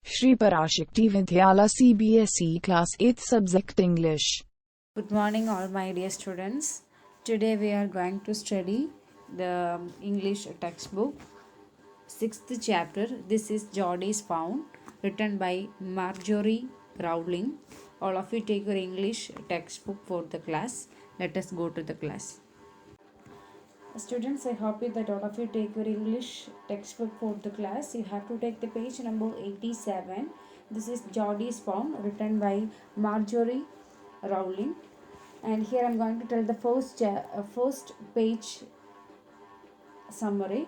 Shri Parashakti Vidyala CBSE Class 8th Subject English. Good morning, all my dear students. Today we are going to study the English textbook, 6th chapter. This is Geordie's Found, written by Marjorie Rowling. All of you take your English textbook for the class. Let us go to the class. Students, I hope that all of you take your English textbook for the class. You have to take the page number 87. This is Geordie's Found, written by Marjorie Rowling. And here I'm going to tell the first page summary.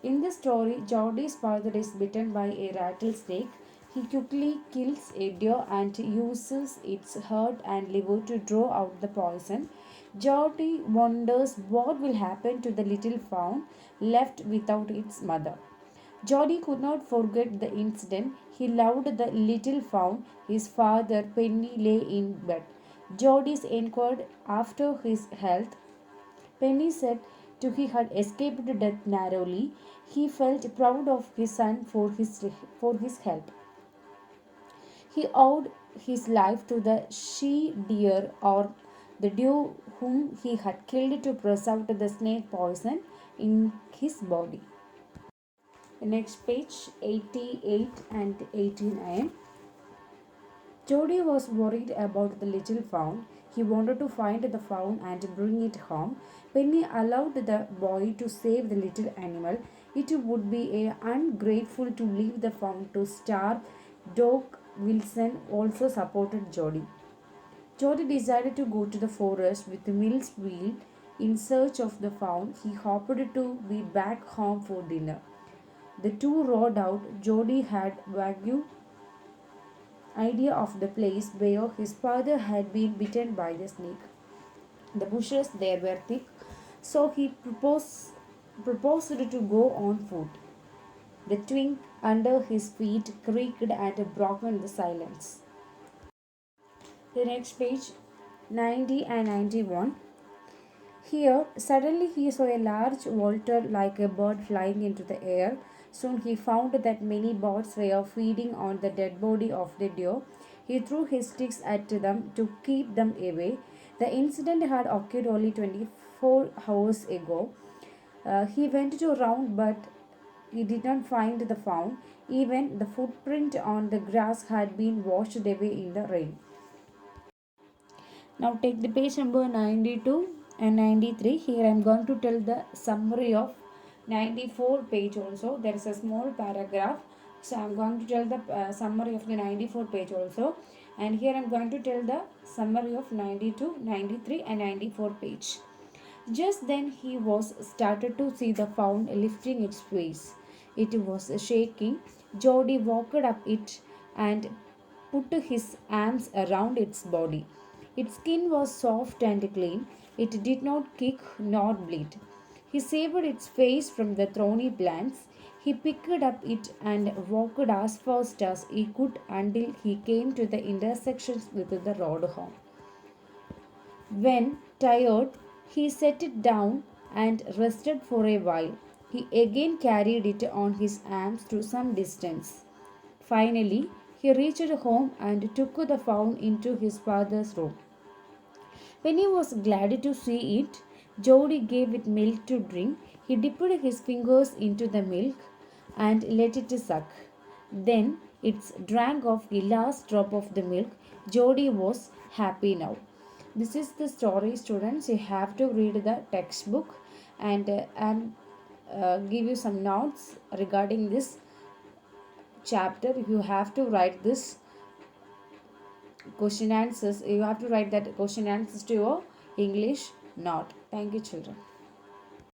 In the story, Geordie's father is bitten by a rattlesnake. He quickly kills a deer and uses its heart and liver to draw out the poison. Geordie wonders what will happen to the little fawn left without its mother. Geordie could not forget the incident. He loved the little fawn. His father, Penny, lay in bed. Geordie inquired after his health. Penny said he had escaped death narrowly. He felt proud of his son for his help. He owed his life to the she deer or the deer whom he had killed to preserve the snake poison in his body. The next page 88 and 89. Geordie was worried about the little fawn. He wanted to find the fawn and bring it home. Penny allowed the boy to save the little animal. It would be ungrateful to leave the fawn to starve. Doc Wilson also supported Geordie. Geordie decided to go to the forest with Mill's wheel in search of the fawn. He hoped to be back home for dinner. The two rode out. Geordie had vague idea of the place where his father had been bitten by the snake. The bushes there were thick, so he proposed to go on foot. The twig under his feet creaked and broke the silence. The next page, 90 and 91. Here, suddenly he saw a large vulture like a bird flying into the air. Soon he found that many birds were feeding on the dead body of the deer. He threw his sticks at them to keep them away. The incident had occurred only 24 hours ago. He went to round, but he did not find the fawn. Even the footprint on the grass had been washed away in the rain. Now take the page number 92 and 93. Here I am going to tell the summary of 94 page also. There is a small paragraph. So I am going to tell the summary of the 94 page also. And here I am going to tell the summary of 92, 93 and 94 page. Just then he was started to see the fawn lifting its face. It was shaking. Geordie walked up it and put his arms around its body. Its skin was soft and clean. It did not kick nor bleed. He saved its face from the thorny plants. He picked up it and walked as fast as he could until he came to the intersections with the road home. When tired, he set it down and rested for a while. He again carried it on his arms to some distance. Finally, he reached home and took the fawn into his father's room. Penny was glad to see it. Geordie gave it milk to drink. He dipped his fingers into the milk and let it suck. Then it drank off the last drop of the milk. Geordie was happy now. This is the story, students. You have to read the textbook and give you some notes regarding this chapter. You have to write this question answers. You have to write that question answers to your English note. Thank you, children.